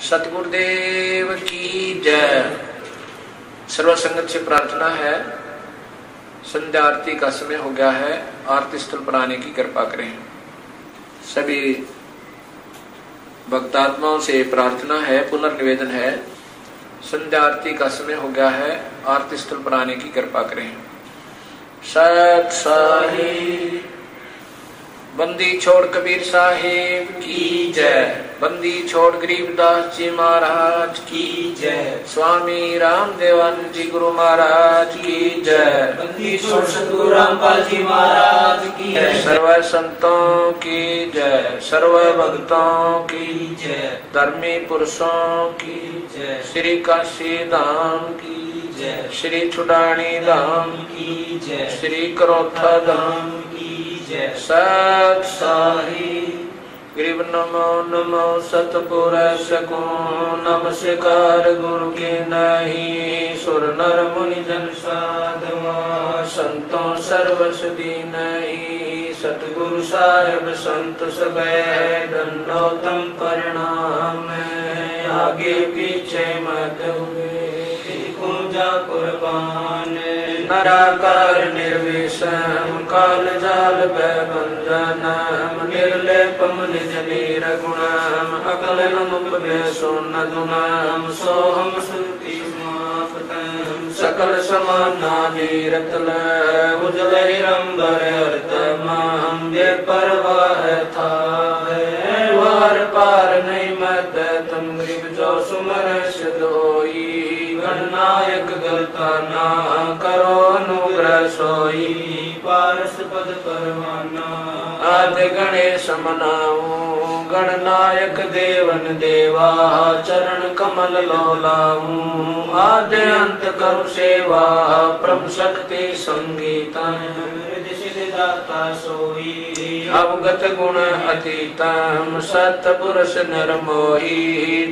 सतगुरुदेव की जय। सर्व संगत से प्रार्थना है, संध्या आरती का समय हो गया है, आरती स्थल पर आने की कृपा करें। सभी भक्तात्माओं से प्रार्थना है, पुनर्निवेदन है, संध्या आरती का समय हो गया है, आरती स्थल पर आने की कृपा करें। सत साहिब बंदी छोड़ कबीर साहिब की जय। बंदी छोड़ गरीबदास जी महाराज की जय। स्वामी रामदेवानंद जी गुरु महाराज की जय। बंदी छोड़ सतगुरु रामपाल जी महाराज की जय। सर्व संतों की जय, सर्व भक्तों की जय, धर्मी पुरुषों की जय, श्री काशी धाम की जय, श्री छुडानी धाम की जय, श्री करोथा धाम की जय। सत साहिब गरीब नमो नमो सतपुरुष को नमस्कार गुरु के नहीं। सुर नर मुनि जन साधवा संतों सर्वसदी नहीं। सतगुरु साहिब संत सब दंडोतम परिणाम। आगे पीछे मत हुए जा कुर्बान। नराकार निर्विषम काल जाल बंधनम। निर्लेपम निज नीर गुणम अकलनम उपदेशोन्न दुनम। सोहम श्रुति समाप्तम सकल समाना नीरतल। उजल हिरंबर अर्तमम बेपरवाह था वार पार नहीं मत तुम गरीब जो सुमर सिद्धोई। गणनायक गलता ना करो अनुग्रह सोई। पारस पद परवाना आदि गणेश मनाऊं। गणनायक देवन देवा चरण कमल लोलाऊं। आदि अंत करु सेवा प्रभु शक्ति संगीतम। दाता सोई अवगत गुण अतीतम। सतपुरुष नरमोही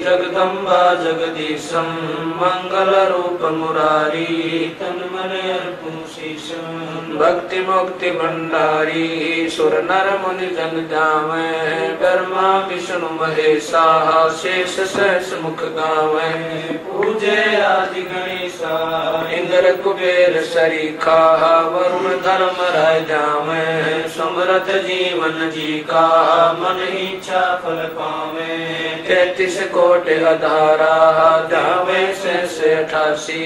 जगदम्बा जगदीशम। मंगल रूप मुरारी तन मन अर्पण शीशम। भक्ति मुक्ति भंडारी सुर नर मुनि जन जावे। ब्रह्मा विष्णु महेशा शेष सहस मुख गावे। पूजे आदि गणेशा इंद्र कुबेर सरीखा। वरुण धर्म राय जावे। समरथ जीवन जी का मन इच्छा फल पावे। 33 कोटि अधारा जावे से 88।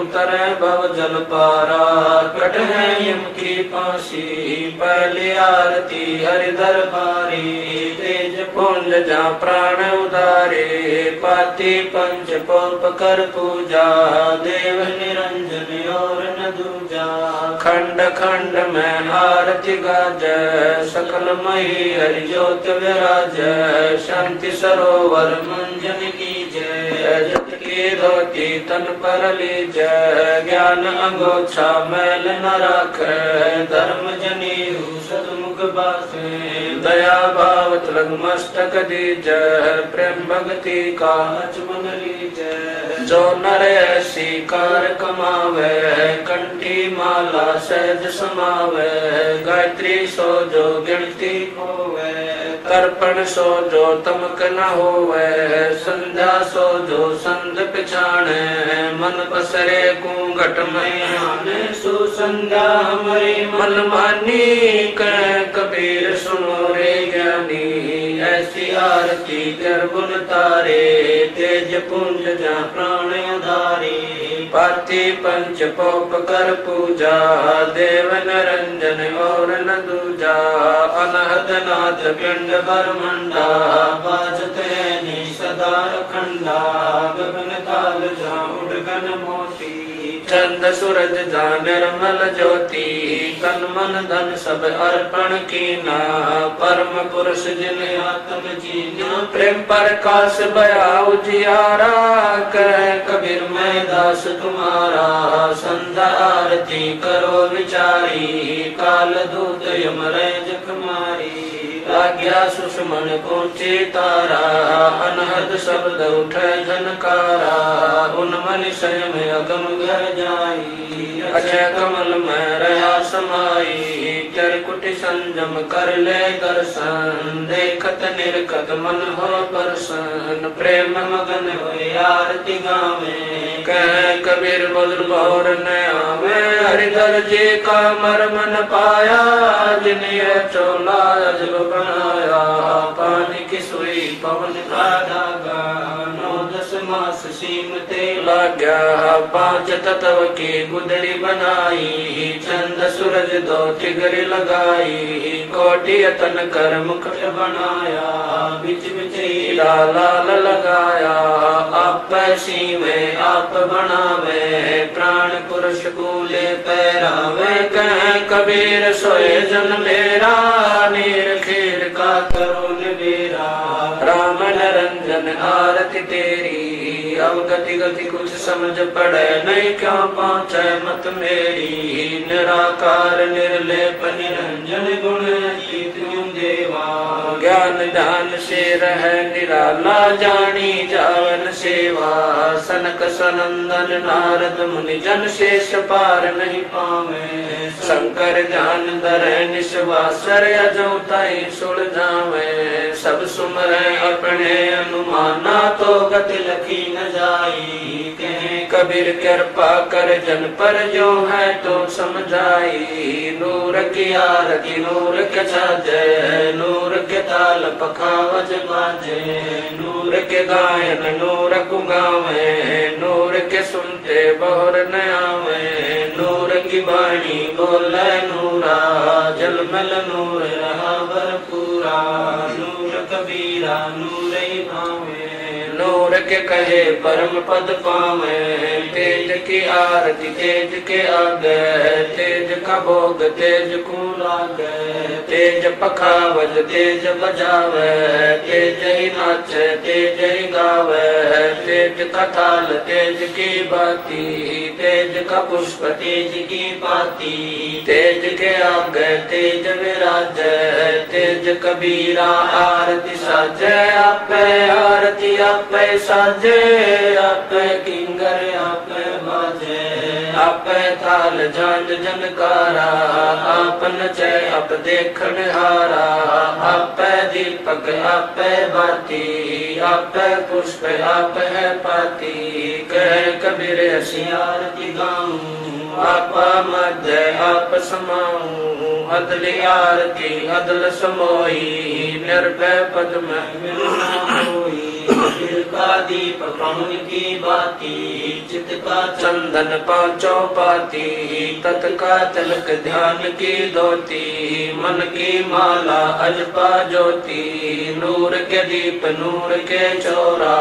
उतरे भव जल पारा कट है यम की फांसी। पहली आरती हरि दरबारी तेज पुंज जा प्राण उदारे। पाति पंच पोप कर पूजा देव निरंजन और न दूजा। खंड खंड में आरती गाज सकल मही हरि ज्योत विराज। शांति सरोवर मंजन की जय। जत की धोती तन पर लीज। ज्ञान अंगोछा मैल न राख। धर्म जनेऊ सदमुख बासे। दया भावत लग मस्तक दीज। प्रेम भक्ति का अचमन लीज। जो नर ऐसी कार कमावे कंठी माला सहज समावे। गायत्री सो जो गिनती होवे। तर्पण सो जो तमक न होवे। संध्या सो जो संध पिछाणे। मन पसरे घूंघट में सुसंध्या हमारी मन मानी। कबीर सुनो रे ज्ञानी। ऐसी आरती कर गुण तारे। तेज पुंज जा प्राण उधारी। पाति पंच पोप कर पूजा देव निरंजन और न दूजा। अनहद नाथ पिंड ब्रह्मंडा बाजते सदा खंडा। गगन ताल जा उड़गन मोती। चंद सूरज जा निर्मल ज्योति। तन मन धन सब अर्पण कीना। परम पुरुष जिन आत्म जीना। प्रेम प्रकाश बया उजियारा। कह कबीर मैं दास तुम्हारा। संध्या आरती करो विचारी। काल दूत यमराज कुमारी। लाग्या सुषमन पहुँचे तारा, अनहद शब्द उठे झनकारा, उन मन संयम अगम घर जाई, अक्षय कमल में रहा समाई, त्रिकुट संयम कर ले दर्शन, देखत निरखत मन हो प्रसन्न, प्रेम मगन होए आरती गावे, कह कबीर बदल बहुर न आवे, हरिधर जी का मर्मन पाया, जिन ये चोला अजब बनाया, पानी की सुई पवन का धागा, 9-10 मास सीम ते लाग्या, 5 तत्व की गुदड़ी बनाई, चंद सूरज 2 ठिगरी लगाई, कोटि तन कर मुकुट बनाया, बिच बिच लाल लगाया, आप सीवे आप बनावे, प्राण पुरुष कूले पैरावे, कह कबीर सोए जन मेरा, नीर खीर का करो निबेरा, राम निरंजन आरती तेरी, अवगति गति कुछ समझ पड़े नहीं, क्यों पहुँचे मत मेरी, निराकार निर्लेप निरंजन गुण अतीत देवा, ज्ञान ध्यान से रह निराला, जानी जावन सेवा, सनक सनंदन नारद मुनि जन शेष पार नहीं पावे, शंकर ध्यान धर निश्वासर अजौताई सुड़ जावे, सब सुमरे अपने अनुमाना तो गति लखी न जाई, कहे कबीर कृपा कर जन पर जो है तो समझाई, नूर की आरती नूर के छाजे, नूर के ताल पखावज बाजे, नूर के गायन नूर को गावे, नूर के सुनते बहुर न आवे, नूर की वाणी बोले नूरा, जलमल नूर रहा भरपूरा, नूर कबीरा नूर ही भावे, नूर के कहे परम पद पावे, तेज की आरती तेज के आगे, तेज का भोग तेज को लागे, तेज पखावज तेज बजावे, तेज ही नाचे तेज ही गावे, तेज का थाल तेज की बाती, तेज का पुष्प तेज की पाती, तेज के आगे तेज विराजे, तेज कबीरा आरती साजे, आपे आरती आपे साजे, आपे किंगर आपे बाजे, आपे थाल झांझ झनकारा, आप नचे आप देखन हारा, आपे दीपक आपे बाती, आपे पुष्प आप है पाती, कह कबीर ऐसी आरती गाऊं, आपा मध्य आप समाऊं, अदली आरती अदल समोई, निर्भय पद में होई, दिल का दीप पवन की बाती, चित का चंदन 5 पाती, तत् का तिलक ध्यान की धोती, मन की माला अजपा ज्योति, नूर के दीप नूर के चौरा,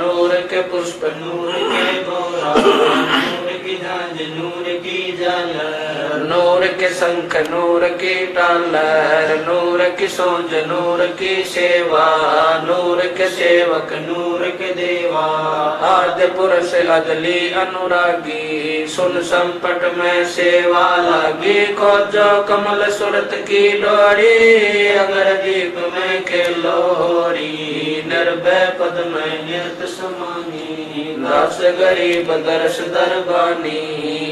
नूर के पुष्प नूर के बोरा, नूर की झांझ नूर की झालर, नूर के शंख नूर की टालर, नूर की सोज नूर की सेवा, नूर के सेवक नूर के देवा, आद्य पुरुष अदली अनुरागी, सुन संपट में सेवा लागी, खोजो कमल सुरत की डोरी, अगर दीप में खेलो होरी, निर्भय पद में नियत समानी, दास गरीब दर्श दरबानी,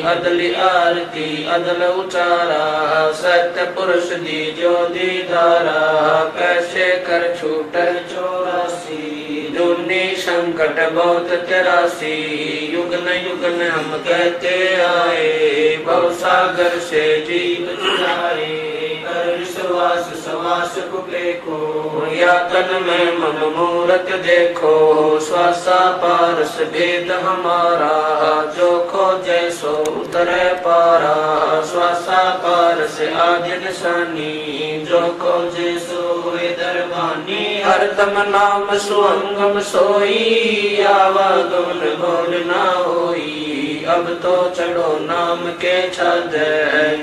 अदली आरती अदल उचारा, सत्य पुरुष दी जो दीदारा, कैसे कर छूट 84, दुनी संकट बहुत 83, युगन युगन हम कहते आए, भव सागर से जीव चुराए, कर विश्वास सवास को देखो, या तन में मन मूरत देखो, श्वासा पारस भेद हमारा, जो खोजे सो उतरे पारा, श्वासा पारस आदि निशानी, जो खोजे सो हुए दरबानी, हरदम नाम सुअंगम सोई, आवागमन बोल ना होई, अब तो चढ़ो नाम के छाजे,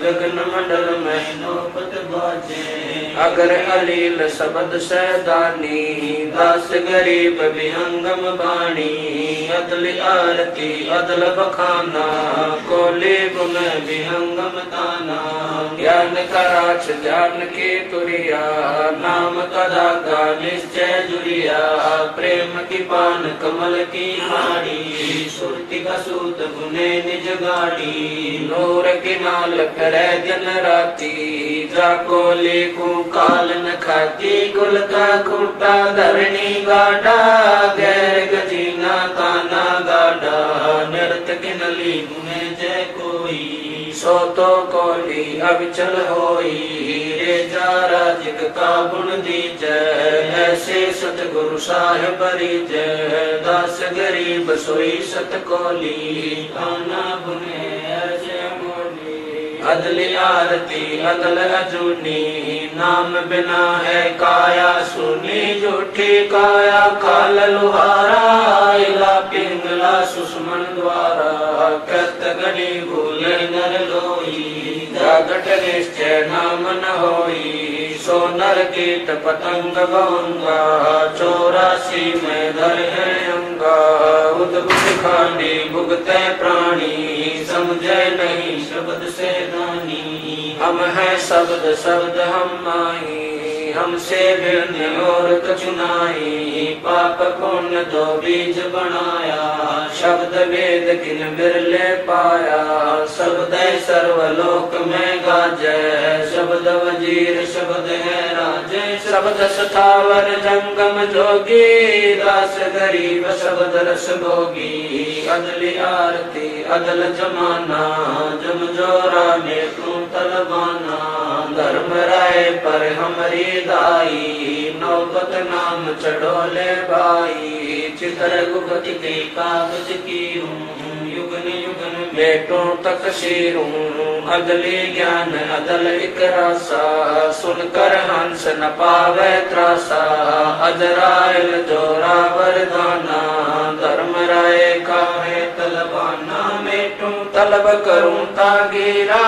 गगन मंडल में नौबत बाजे, अगर अलील शब्द सैदानी दास गरीब विहंगम बाणी अदल आरती अदल बखाना कोले गुण विहंगम ताना ज्ञान कराच ज्ञान के तुरिया नाम कदा का निश्चय जुरिया प्रेम की पान कमल की हाड़ी सुरति का सूत गुने निज गाड़ी नूर की नाल करे दिन राती जाको लेकू काल न खाती कुल का खूटा धरणी गाड़ा गैर गजीना ताना गाड़ा नृत की नली गुने जय कोई सो तो कोली अविचल होई रे जा राजिक का गुण दीजय ऐसे सतगुरु साहिब जय दास गरीब सोई सत कोली आना गुने ऐसे अदल आरती अदल अजूनी नाम बिना है काया सुनी झूठी काया काल लुहारा इला पिंगला सुषमन द्वारा कृत गणी भूले नर लोई जागट निश्चय नाम न होई सो नर कीट पतंग भंगा 84 में धर है अंगा उद्भुत खांडी भुगते प्राणी समझे नहीं शब्द से दानी हम है शब्द शब्द हम माही हमसे भिन्न और कछु नाई पाप पुण्य दो बीज बनाया शब्द वेद किन बिरले पाया शब्द सर्वलोक में गाजै शब्द वजीर शब्द है राजे शब्द सतावर जंगम जोगी दास गरीब शब्द रस भोगी अदल आरती अदल जमाना जम जोरा में तू तलबाना धर्म राय पर हमारी दाई नौबत नाम चढ़ोले भाई चित्र गुप्त के कागज की युगन युगन बेटों तक शीरूं अदली ज्ञान अदल इकरासा सुनकर हंस न पावे त्रासा अजराइल जोरा वरदाना धर्म राय का है तलबाना मेटूं तलब करूं तागीरा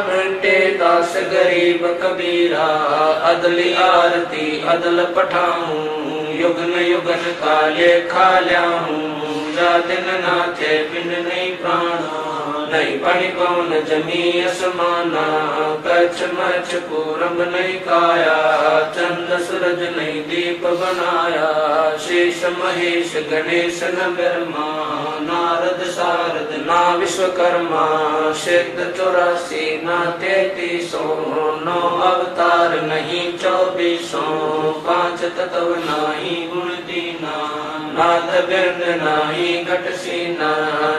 मिटे दास गरीब कबीरा अदली आरती अदल पठाऊं युगन युगन काले खाल्याऊं जा दिन नाथे बिन नहीं प्राणा नहीं पानी पवन जमी असमाना कच्छ मच्छ पूरब नहीं काया चंद सूरज नहीं दीप बनाया शेष महेश गणेश न ब्रह्मा नारद शारद ना विश्वकर्मा सिद्ध 84 ना 33 नौ अवतार नहीं 24 5 तत्व नहीं गुण दीना नाद बिंद नहीं घट सीना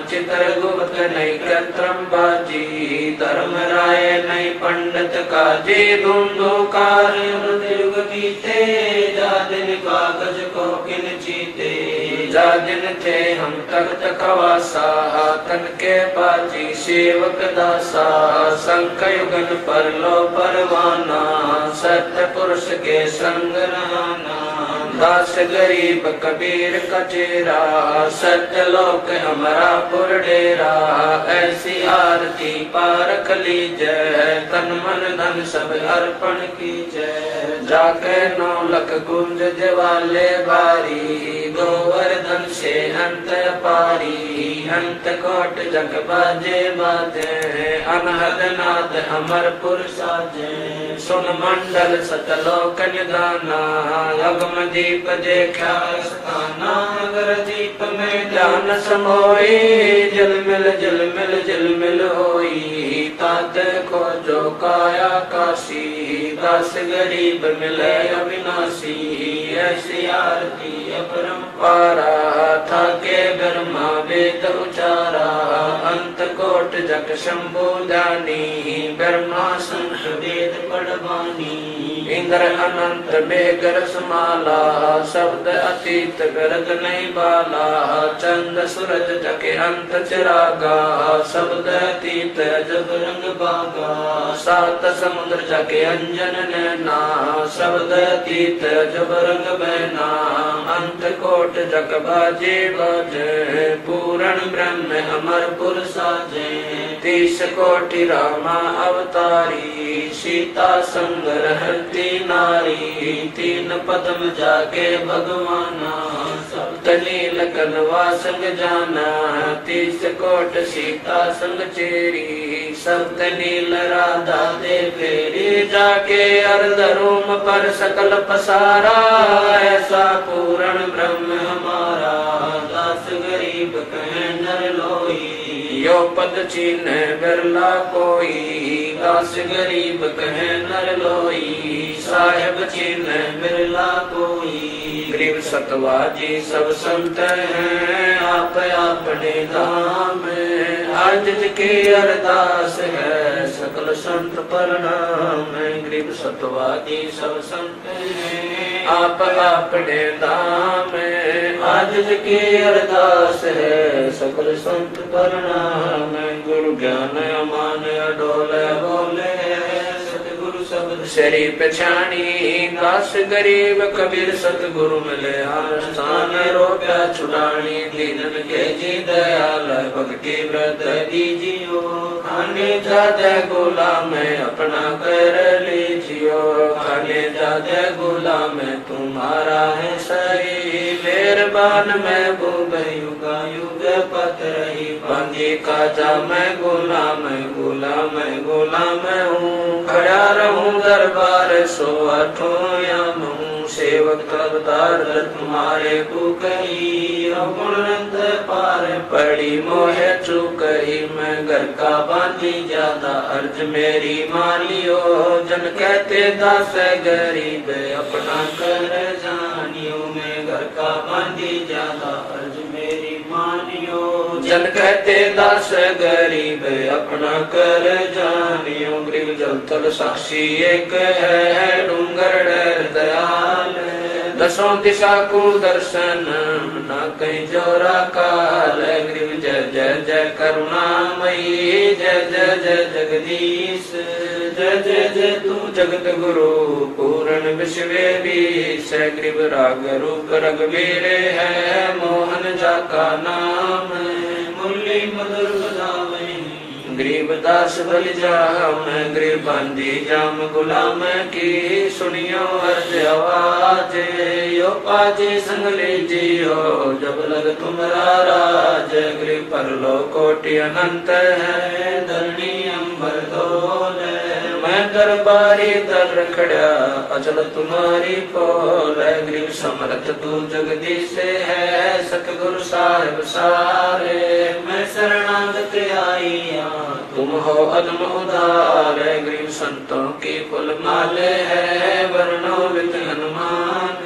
चित्र गुप्त नहीं कृत्रम बाजी धर्म राय नहीं पंडित काजी धुंधुकार युग बीते जा दिन कागज को किन जीते जा दिन थे हम तख्त खवासा तन के बाजी सेवक दासा संक युगन पर लो परवाना सत्य पुरुष के संग रहना दास गरीब कबीर कचेरा सत्य लोक हमारा पुरडेरा ऐसी आरती पारख लीजय तन मन धन सब अर्पण कीजय जाके 9 लख गुंज जवाले बारी गोवर्धन से अंत पारी अंत कोट जग बाजे बाजे अनहद नाद अमरपुर साजे सुन मंडल सतलोक निदाना अगम दीप देखा स्थाना अगर दीप में ध्यान समोई जल मिल होई तात को जो काया काशी दास गरीब मिले अविनाशी ऐसी आरती अपरंपारा था के ब्रह्मा वेद उचारा अंत कोट जग शंभु दानी ब्रह्मा संत वेद पढ़वानी इंद्र अनंत बेगर समाला शब्द अतीत गर्द नहीं बाला चंद सूरज जके अंत चिरागा शब्द अतीत जब रंग बागा 7 समुद्र जके अंजन नैना शब्द अतीत जब रंग बहना अंत कोट जग बाजे बाजे पूर्ण ब्रह्म अमरपुर साजे 30 कोटि रामा अवतारी सीता संग रहती नारी तीन पदम जाके भगवाना तनील कनवा संग जाना तीस कोट सीता संग चेरी सप्त नील राधा दे फेरी जाके अर्ध रूम पर सकल पसारा ऐसा पूर्ण ब्रह्म हमारा दास गरीब कहे नर लोई यो पद चीन बिरला कोई दास गरीब कहे नर लोई साहेब चीन बिरला कोई गरीब सतवा जी सब संत हैं आप अपने धाम आज के अरदास है सकल संत प्रणाम गरीब सतवा जी सब संत हैं आप अपने धाम आज के अरदास है सकल संत प्रणाम गुरु ज्ञान अमान डोल बोले सतगुरु शब्द शरी पछाणी दास गरीब कबीर सतगुरु मिले स्थान रोप्या छुड़ानी दीनन के जी दयाल भक्ति व्रत दीजियो खाने जाते गुलाम अपना कर लीजियो खाने जाते गुलाम तुम्हारा है सही मेहरबान महबूब युगा युग पत रही बांधी का जा मैं गुलाम गुलाम गुलाम हूँ खड़ा रहूं दरबार सो अठों याम हूँ सेवक तबदार तुम्हारे को कही गुणनंद पार पड़ी मोहे चुकई मैं घर का बांधी ज्यादा अर्ज मेरी मानियो जन कहते दास गरीब अपना कर जानियो मैं घर का बांधी ज्यादा अर्ज मेरी मानियो जन कहते दास गरीब अपना कर जानियो गरीब जल तल साक्षी एक है डूंगर डर दयाल दसों दिशा को दर्शन न कहीं जोरा काल गरीब जय जय जय करुणामयी जय जय जय जगदीश जय जय जय तू जगत गुरु पूर्ण विश्व बीस गरीब राग रूप रघुवीर है मोहन जा का नाम मुरली मधुर बजावे गरीब दास बल जाम गरीब बांधी जाम गुलाम की सुनियो अर्ज आवाज यो पाजे संग लीजियो जब लग तुम्हारा राज गरीब परलो कोटि अनंत है धरणी अंबर डोल मैं दरबारी दर खड़ा अचल तुम्हारी पोल गरीब समर्थ तू जगदीश है सतगुरु साहिब सारे मैं शरणागत आईया तुम हो अदम उदार गरीब संतों की फुल माले है वर्णो विद हनुमान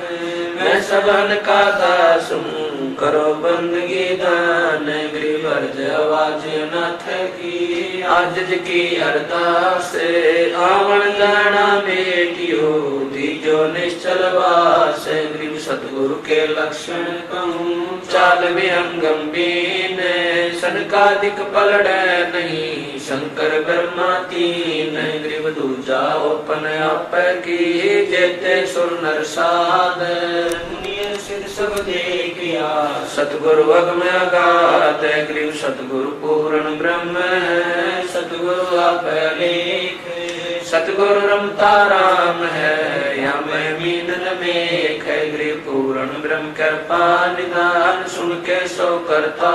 मैं सबन का दास हूँ करो बंदगी दान गरीब अर्ज आवाज नाथ की आज की अरदास आवन जाना बेटियो दीजो निश्चल वास गरीब सतगुरु के लक्षण कहूँ चाल विहंगम बीन सनकादिक पलड़ नहीं शंकर ब्रह्मा तीन गरीब दूजा ओपन आप की जेते सुर नर साध सिद्ध सब देखिया सतगुरु अगम अगाध गरीब सतगुरु पूर्ण ब्रह्म है सतगुरु आप लेख सतगुरु रमता राम है या मैं मीन मेख है गरीब पूर्ण ब्रह्म कृपा निदान सुन के सो करता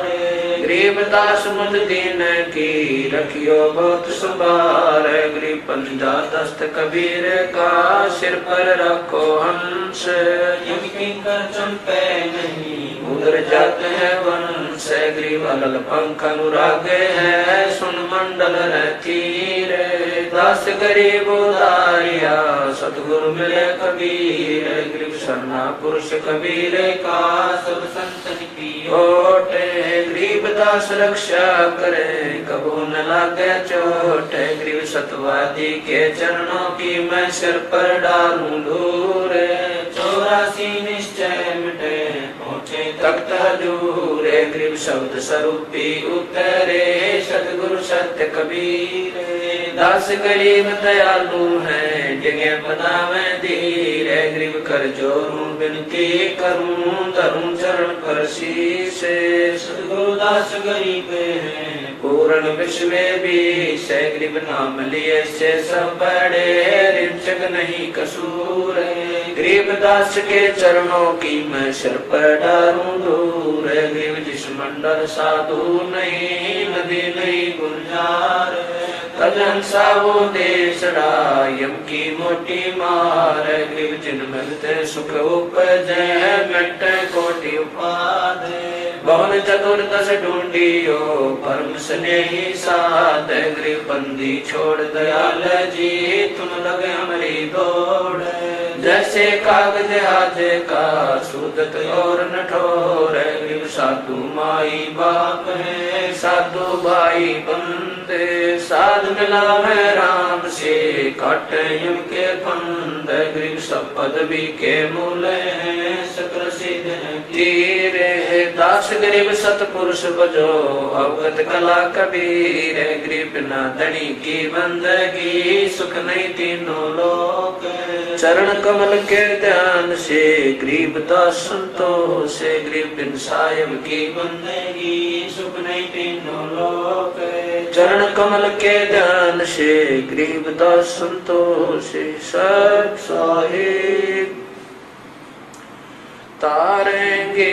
रे गरीब दास मुझ दीन की रखियो बहुत संभार गरीब पंजा दस्त कबीर का सिर पर रखो हंस कर चंपे नहीं उधर जाते हैं वंश गरीब अलग पंख अनुराग है सुन मंडल तीर दास गरीब उदारिया सतगुरु मिले कबीर गरीब शरणा पुरुष कबीर का सब संतन की ओट गरीब दास रक्षा करे कबू न लागे चोट गरीब सतवादी के चरणों की मैं सिर पर डालूं धूर 84 निश्चय मिटे पहुँचे तख्त हजूर गरीब शब्द स्वरूपी उतरे सतगुरु सत्य कबीर दास गरीब दयालु है जगह बनावे धीर गरीब कर जोरूं विनती करूं धरूं चरण पर शीश सतगुरु दास गरीब है पूर्ण पूर्ण विश्व भी से गरीब नाम लिए से सब बड़े रिंचक नहीं कसूर गरीब दास के चरणों की मैं सिर पर डालूं दूर गरीब जिस मंडल साधु नहीं नदी नहीं गुलजार तजन सावो देशड़ा यम की मोटी मार गरीब जिन मिलते सुख उपजै मिट कोटि उपाद भवन चतुर्दश ढूंढियो परम स्नेही साध गरीब बंदी छोड़ दयाल जी तुम लगे हमारी दौड़ जैसे कागज आज का सूदत और नठोर गरीब साधु माई बाप है साधु भाई बंदे साध मिला है राम से काट के फंद गरीब सब पदवी के मूल है सकल सिद्ध तीर है दास गरीब सतपुरुष बजो अवगत कला कबीर गरीब ना धनी की बंदगी सुख नहीं तीनों लोक चरण कमल के ध्यान से गरीब दास संतोष से गरीब बिन साहिब की बंदगी सुख नहीं तीनों लोक चरण कमल के ध्यान से गरीब दास संतोष से सब साहिब तारेंगे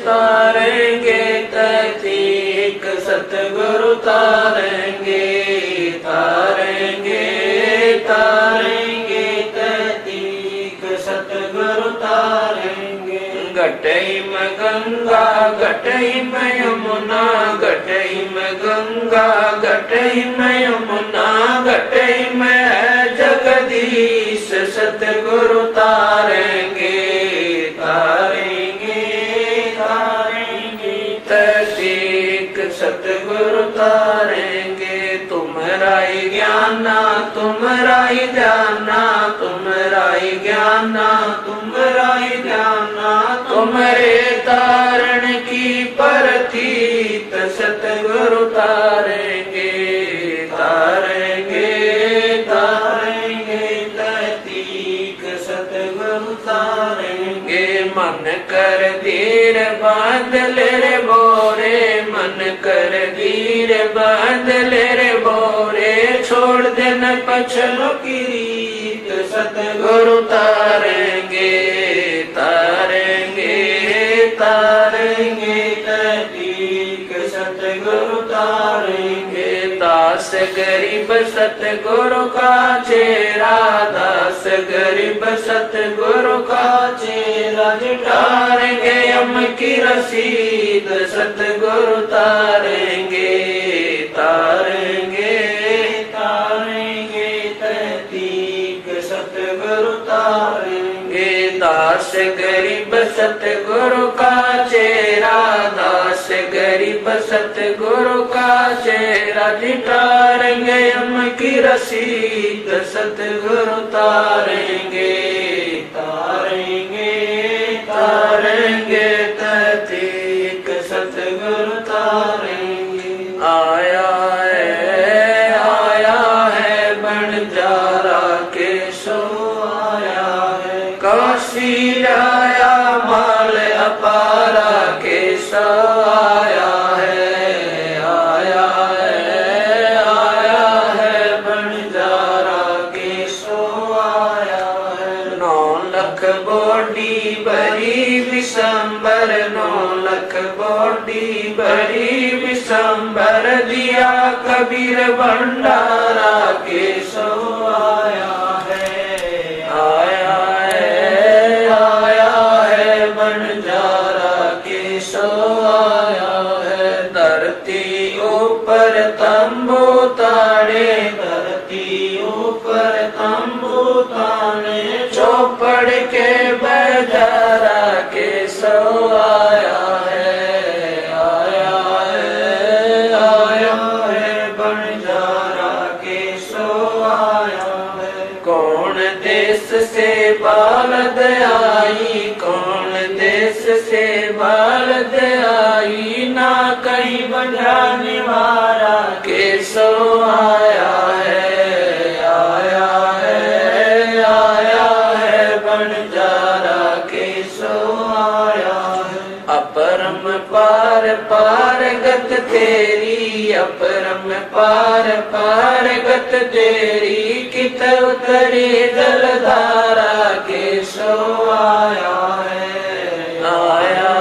तारेंगे ततीक सतगुरु तारेंगे तारेंगे तारेंगे ततीक सतगुरु तारेंगे घटई में गंगा घटई में यमुना घटई में गंगा घटई में यमुना घटई में जगदीश सतगुरु तारेंगे तारेंगे तारेंगे ततीक सतगुरु तारेंगे तुम्हारा ही ज्ञाना तुम्हारा ही ध्याना तुम्हारा ही ज्ञाना तुम्हारा ही ध्याना तुम्हारे तारण की परतीत सतगुरु तारेंगे तारेंगे तारेंगे ततीक सतगुरु तारेंगे मन कर धीर बांध ले रे बोरे मन कर धीर बांध ले रे बोरे छोड़ देना पछलो की रीत सतगुरु तारेंगे तारेंगे तारेंगे ततीक सतगुरु तारेंगे दास गरीब सतगुरु का चेहरा दास गरीब सतगुरु का चेहरा जुटारेंगे यम की रसीद सतगुरु तारेंगे तारेंगे तारेंगे ततीक सतगुरु तारेंगे दास गरीब सतगुरु का चेहरा दास गरीब सतगुरु का चेहरा जुटारेंगे यम की रसीद सतगुरु तारेंगे तारेंगे तारेंगे ततीक सतगुरु तारेंगे आया है बंजारा के सो आया है काशी आया माल अपारा के सो आया है बंजारा के सो आया है 9 लाख बॉडी बड़ी विशंबर 9 लाख बॉडी बड़ी विशंबर दिया कबीर भंडारा के सो आया है बंजारा के सो आया है धरती ऊपर तंबू ताड़े धरती ऊपर तंबू ताड़े चौपड़ के बजारा के सो आया है बंजारा के सो आया है कौन देश से बालद आई कौन देश से बालद आई ना कहीं बजाने वाला के सो आया है बंजारा के सो आया है अपरम पार पार गत तेरी, अपरम पार पार गत तेरी, कित उतरी जलधारा के सो आया है, आया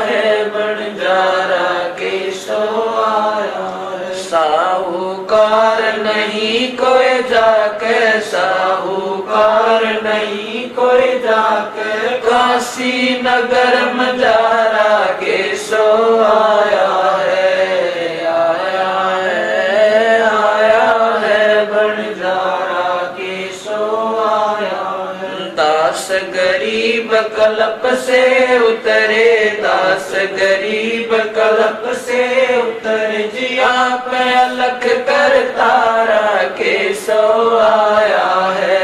है बंजारा के सो आया है। साहूकार नहीं कोई जाके, साहूकार नहीं कोई जाके, काशी नगर मजारा के सो आया है, आया है बंजारा के सो आया है। दास गरीब कल्प से उतरे, दास गरीब कल्प से उतरे, जिया पे अलख कर तारा के सो आया है,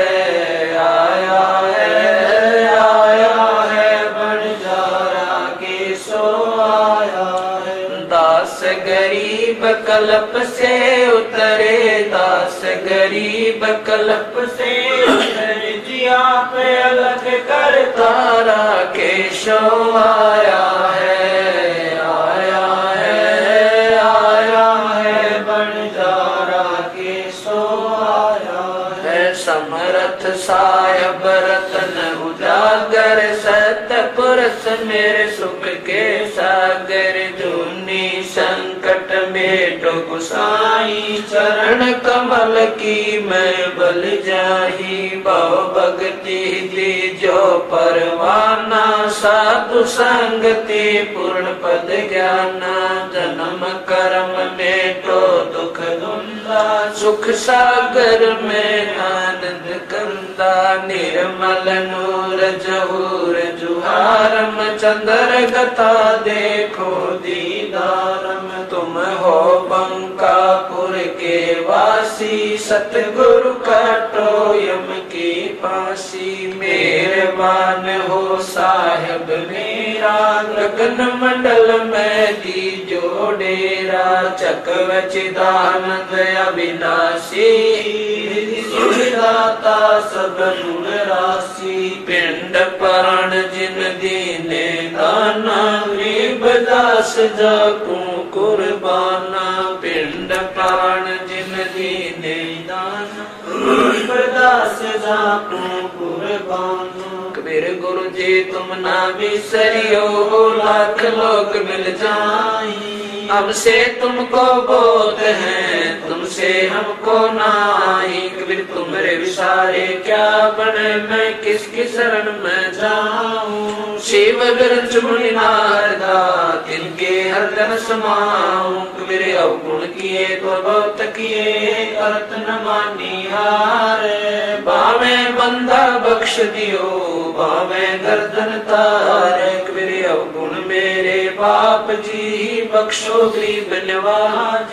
गरीब कल्प से उतरे, दास गरीब कल्प से उतरे, जिया पे अलग कर तारा के सो आया है, आया है बंजारा के सो आया है। समरथ सायब रतन उजागर, सतपुरुष मेरे सुख के सागर, जूनी संकट मेटो गुसाई, चरण कमल की मैं बल जाही, बहु भक्ति दी जो परवाना, साधु संगति पूर्ण पद ज्ञाना, जन्म कर्म मेटो दुख दुंदा, सुख सागर में आनंद कंदा, निर्मल नूर जहूर जुहारम, चंद्र गता देखो दीदारम, तुम हो बंकापुर के वासी, सतगुरु काटो यम की फांसी, मेहरबान हो साहिब मेरा, गगन मंडल में दीजो डेरा, चकवचिदानंद अविनाशी, दाता सब गुण राशि, पिंड प्राण जिन दीने दाना, गरीब दास जाकू कुर्बाना, पिंड प्राण जिन दीने दाना, गरीब दास जाकू कुर्बाना। कबीर गुरु जी तुम ना बिसरियो, लाख लोग मिल जाई, हमसे तुमको बोध है, तुमसे हमको नाई, कबीर तुमरे विसारे क्या बने, मैं किसकी शरण में जाऊं, शिव बिरच मुनि नारदा तिनके हरदन समाऊं, कबीर अवगुण किए तो बहुत किए, करत न मानी हारे, बावे बंदा बख्श दियो, बावे गर्दन तारे, कबीर अवगुण मेरे बाप जी, बख्शो गरीब नवाज,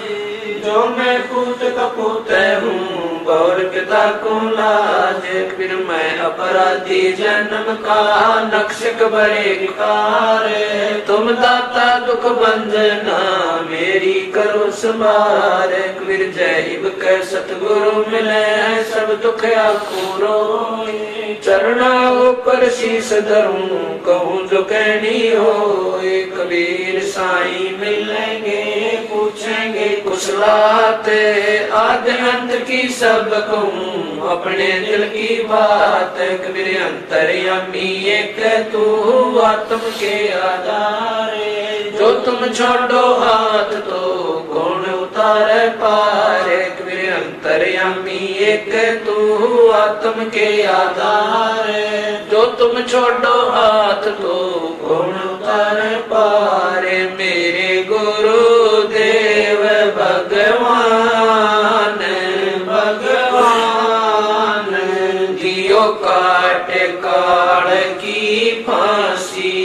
जो मैं पूत कपूत हूँ गौर पिता को लाज, फिर मैं अपराधी जन्म का नक्शक बड़े कार, तुम दाता दुख बंजना मेरी करो संभार, फिर जय के सतगुरु मिले सब दुख आकुरो, चरणा ऊपर शीस धरूं कहूँ जो कहनी हो, कबीर साईं मिलेंगे पूछेंगे कुशलाते, आदि अंत की सब कहूँ अपने दिल की बात, कबीर अंतर्यामी एक तू आत्म के आधारे, जो तुम छोड़ो हाथ तो कौन उतारे पारे, कबीर अंतर्यामी एक तू आत्म के आधारे, जो तुम छोड़ो हाथ तो कौन उतारे पारे, मेरे गुरु देव भगवान भगवान, दियो काट काल की फांसी,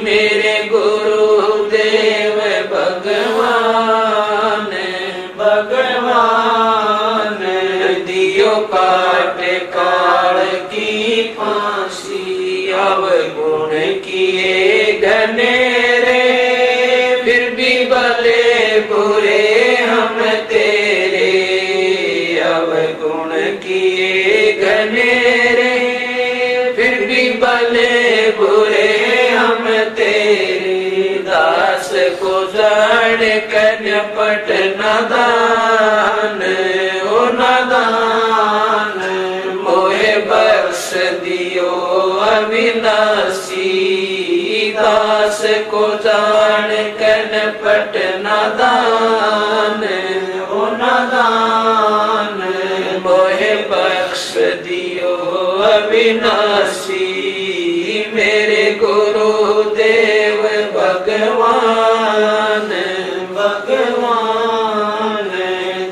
मेरे गुरु देव भगवान भगवान, दियो काट काल की फांसी, अवगुण किए घनेरे फिर भी भले बुरे हम तेरे, अवगुण किए घनेरे फिर भी भले बुरे जान कनपट नादान ओ नादान मोहे बख्श दियो अविनाशी दास को जान कनपट नादान ओ नादान मोहे बख्श दियो अविनाशी मेरे गुरुदेव भगवान भगवान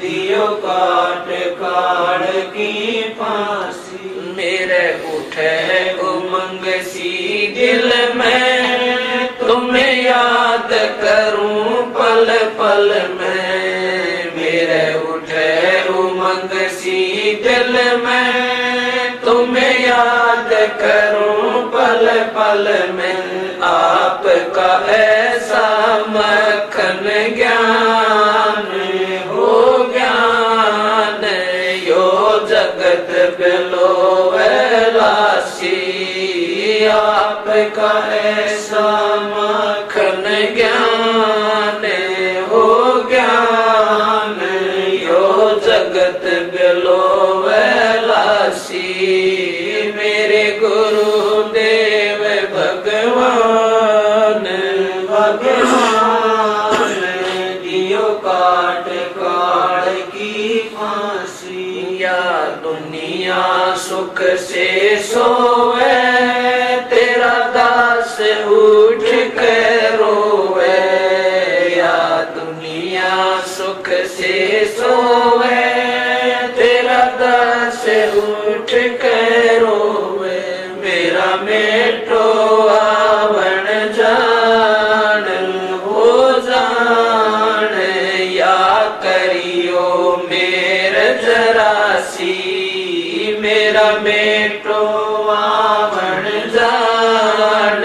दियो काट काट की फांसी मेरे उठे उमंग सी दिल में तुम्हें याद करूं पल पल में मेरे उठे उमंग सी दिल में तुम्हें याद करूं पल पल में आपका ऐसा मक्खन ज्ञान हो ज्ञान यो जगत बिलो वैलासी आपका ऐसा मक्खन ज्ञान हो ज्ञान यो जगत बिलो वैलासी मेरे गुरुदेव भगवान भगवान दियो काट काट की फांसी या दुनिया सुख से सोवे तेरा दास उठ कर रोवे या दुनिया सुख से सोवे तेरा दास उठ कर रोवे मेरा मेटो आवण जान हो जान या करियो मेरे जरासी मेरा मेटो आवण जान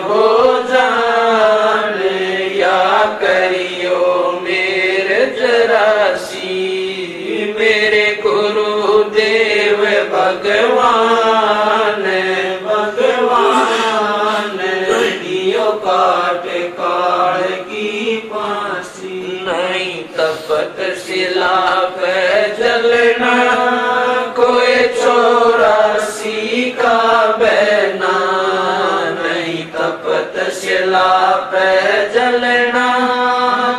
हो जान या करियो मेरे जरासी मेरे गुरुदेव भगवान भगवान दियो काट काट की फांसी नहीं तपत शिला पे जलना कोई 84 का बहना नहीं तपत शिला पे जलना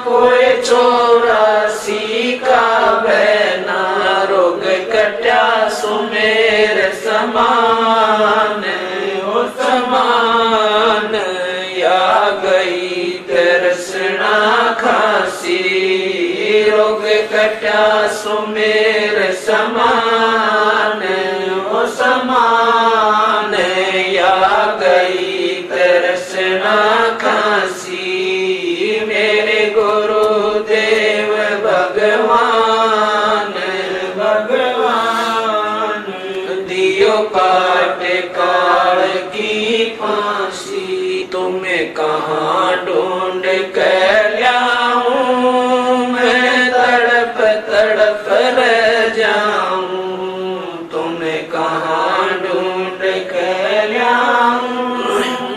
कोई 84 का बहना रोग कट्या सुमेर समान ओ समान या गई तरसना खांसी रोग कट्या सुमेर समान ओ समान या गई तरसना खांसी मेरे गुरुदेव भगवान भगवान दियो काट काट की फांसी तुम्हें कहाँ ढूंढ कर लाऊं मैं तड़प तड़प रह जाऊं तुम्हें कहाँ ढूंढ कर लाऊं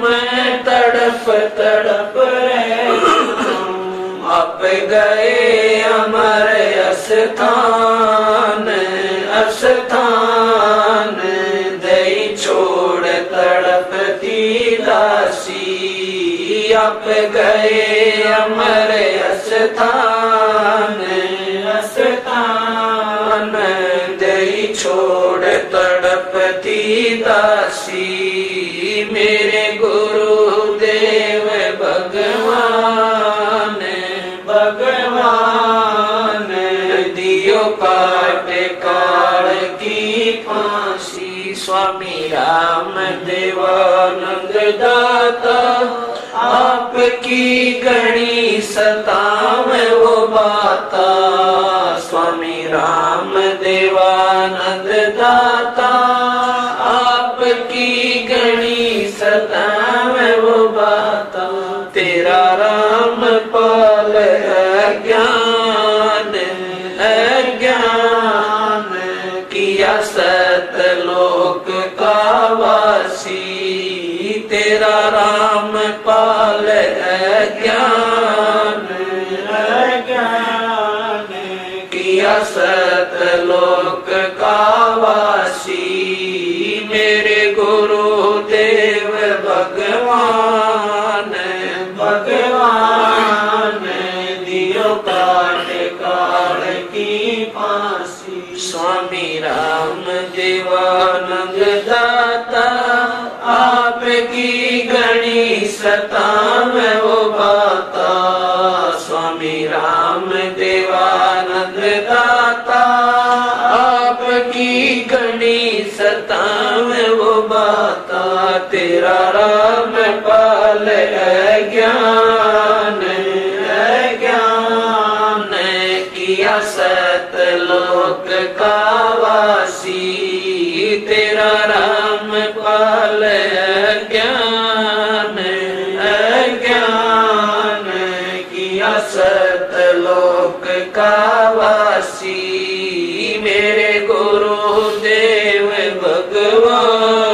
मैं तड़प तड़प रह जाऊं आप गए अमर अस्थान अस्थान दई छोड़ तड़पती दासी आप गए अमर अस्थान अस्थान दई छोड़ तड़पती दासी मेरे गुरुदेव भगवान भगवान दियो काट काट की फांसी स्वामी राम देवानंद दाता आपकी गणी सताव वो बाता स्वामी राम देवानंद दाता आपकी गणी सताव वो बाता तेरा राम पाल अज्ञान अज्ञान किया सतलोक का वासी तेरा राम पाल अज्ञान सतावे वो बाता, स्वामी राम देवानंद दाता। आपकी घड़ी सतावे वो बाता, तेरा राम पाल ज्ञान किया सतलोक का वासी, तेरा राम पाल ज्ञान किया सतलोक का वासी। मेरे गुरुदेव भगवान